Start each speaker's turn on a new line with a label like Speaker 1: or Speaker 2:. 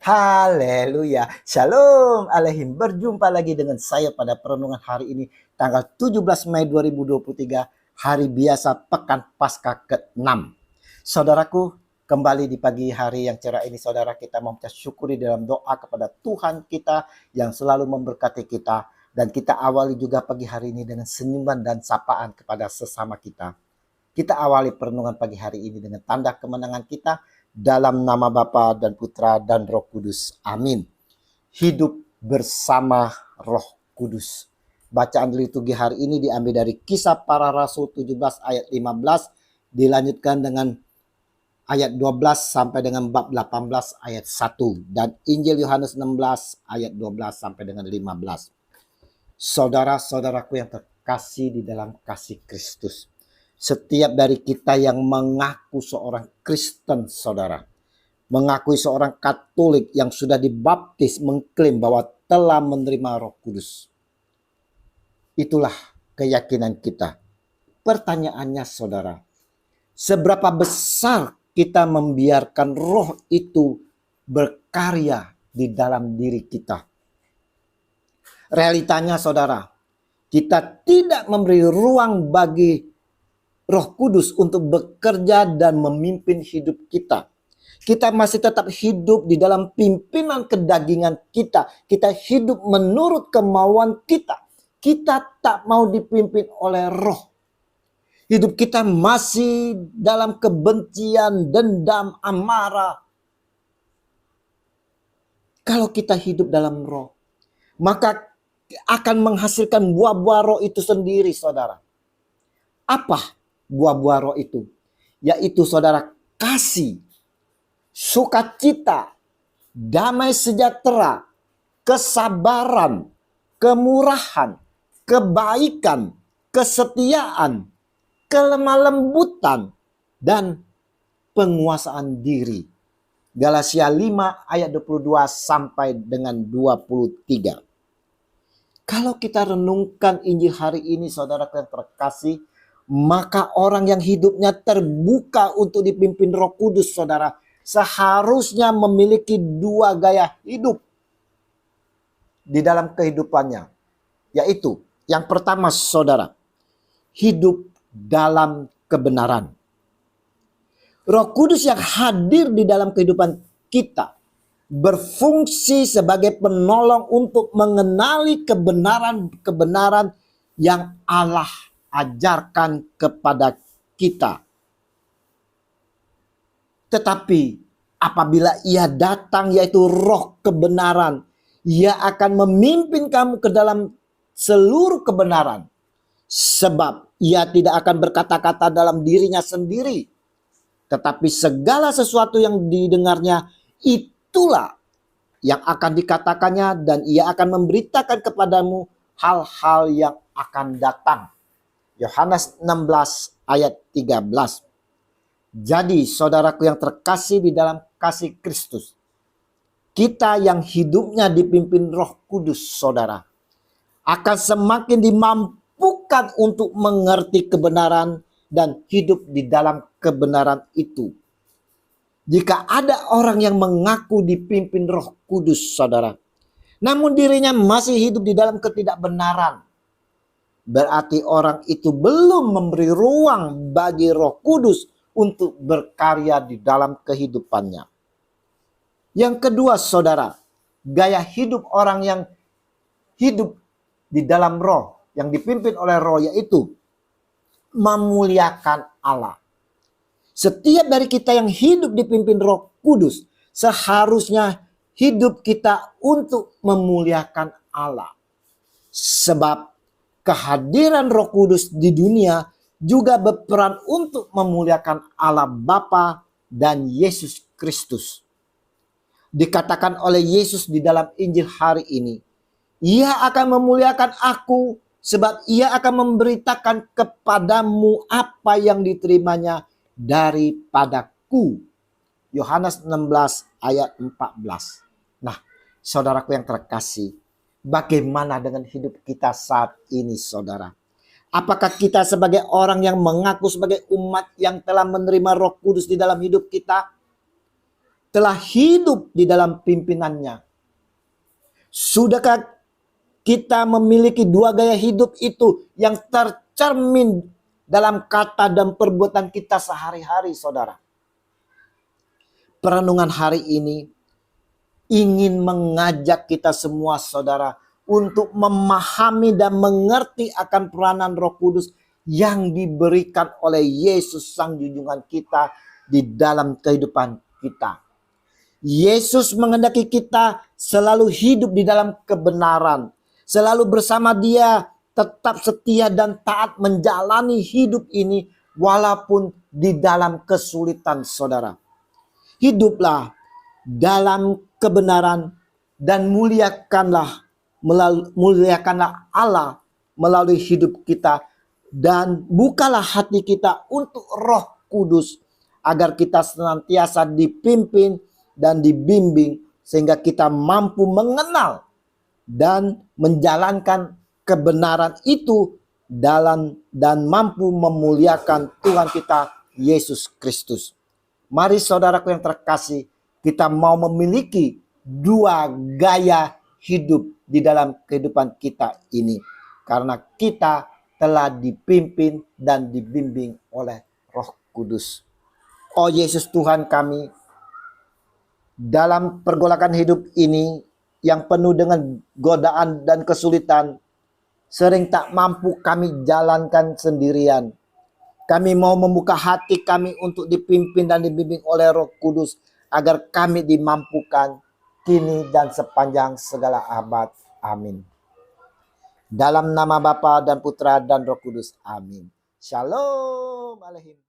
Speaker 1: Haleluya. Shalom Alehim. Berjumpa lagi dengan saya pada perenungan hari ini tanggal 17 Mei 2023, hari biasa pekan Paskah ke-6. Saudaraku, kembali di pagi hari yang cerah ini saudara, kita mengucap syukuri dalam doa kepada Tuhan kita yang selalu memberkati kita, dan kita awali juga pagi hari ini dengan senyuman dan sapaan kepada sesama kita. Kita awali perenungan pagi hari ini dengan tanda kemenangan kita dalam nama Bapa dan Putra dan Roh Kudus. Amin. Hidup bersama Roh Kudus. Bacaan liturgi hari ini diambil dari Kisah Para Rasul 17 ayat 15, dilanjutkan dengan ayat 12 sampai dengan bab 18 ayat 1, dan Injil Yohanes 16 ayat 12 sampai dengan 15. Saudara-saudaraku yang terkasih di dalam kasih Kristus, setiap dari kita yang mengaku seorang Kristen, saudara, mengakui seorang Katolik yang sudah dibaptis, mengklaim bahwa telah menerima Roh Kudus. Itulah keyakinan kita. Pertanyaannya saudara, seberapa besar kita membiarkan roh itu berkarya di dalam diri kita? Realitanya saudara, kita tidak memberi ruang bagi Roh Kudus untuk bekerja dan memimpin hidup kita. Kita masih tetap hidup di dalam pimpinan kedagingan kita. Kita hidup menurut kemauan kita. Kita tak mau dipimpin oleh roh. Hidup kita masih dalam kebencian, dendam, amarah. Kalau kita hidup dalam roh, maka akan menghasilkan buah-buah roh itu sendiri, saudara. Apa buah-buah roh itu? Yaitu saudara, kasih, sukacita, damai sejahtera, kesabaran, kemurahan, kebaikan, kesetiaan, kelemah lembutan, dan penguasaan diri. Galatia 5 ayat 22 sampai dengan 23. Kalau kita renungkan Injil hari ini saudara yang terkasih, maka orang yang hidupnya terbuka untuk dipimpin Roh Kudus, saudara, seharusnya memiliki dua gaya hidup di dalam kehidupannya. Yaitu, yang pertama saudara, hidup dalam kebenaran. Roh Kudus yang hadir di dalam kehidupan kita berfungsi sebagai penolong untuk mengenali kebenaran-kebenaran yang Allah ajarkan kepada kita. Tetapi apabila ia datang, yaitu roh kebenaran, ia akan memimpin kamu ke dalam seluruh kebenaran. Sebab ia tidak akan berkata-kata dalam dirinya sendiri, tetapi segala sesuatu yang didengarnya itulah yang akan dikatakannya, dan ia akan memberitakan kepadamu hal-hal yang akan datang. Yohanes 16 ayat 13. Jadi saudaraku yang terkasih di dalam kasih Kristus, kita yang hidupnya dipimpin Roh Kudus, saudara, akan semakin dimampukan untuk mengerti kebenaran dan hidup di dalam kebenaran itu. Jika ada orang yang mengaku dipimpin Roh Kudus, saudara, namun dirinya masih hidup di dalam ketidakbenaran, berarti orang itu belum memberi ruang bagi Roh Kudus untuk berkarya di dalam kehidupannya. Yang kedua saudara, gaya hidup orang yang hidup di dalam roh, yang dipimpin oleh roh, yaitu memuliakan Allah. Setiap dari kita yang hidup dipimpin Roh Kudus seharusnya hidup kita untuk memuliakan Allah. Sebab kehadiran Roh Kudus di dunia juga berperan untuk memuliakan Allah Bapa dan Yesus Kristus. Dikatakan oleh Yesus di dalam Injil hari ini, ia akan memuliakan aku sebab ia akan memberitakan kepadamu apa yang diterimanya daripadaku. Yohanes 16 ayat 14. Nah, saudaraku yang terkasih, bagaimana dengan hidup kita saat ini saudara? Apakah kita sebagai orang yang mengaku sebagai umat yang telah menerima Roh Kudus di dalam hidup kita, telah hidup di dalam pimpinannya. Sudahkah kita memiliki dua gaya hidup itu yang tercermin dalam kata dan perbuatan kita sehari-hari, saudara? Perenungan hari ini ingin mengajak kita semua, saudara, untuk memahami dan mengerti akan peranan Roh Kudus yang diberikan oleh Yesus Sang Junjungan kita di dalam kehidupan kita. Yesus menghendaki kita selalu hidup di dalam kebenaran, selalu bersama Dia, tetap setia dan taat menjalani hidup ini walaupun di dalam kesulitan, saudara. Hiduplah dalam kebenaran dan muliakanlah Allah melalui hidup kita, dan bukalah hati kita untuk Roh Kudus agar kita senantiasa dipimpin dan dibimbing sehingga kita mampu mengenal dan menjalankan kebenaran itu dan mampu memuliakan Tuhan kita Yesus Kristus. Mari saudaraku yang terkasih, kita mau memiliki dua gaya hidup di dalam kehidupan kita ini, karena kita telah dipimpin dan dibimbing oleh Roh Kudus. Oh Yesus Tuhan kami, dalam pergolakan hidup ini yang penuh dengan godaan dan kesulitan, sering tak mampu kami jalankan sendirian. Kami mau membuka hati kami untuk dipimpin dan dibimbing oleh Roh Kudus, agar kami dimampukan kini dan sepanjang segala abad. Amin. Dalam nama Bapa dan Putra dan Roh Kudus. Amin. Shalom Aleichem.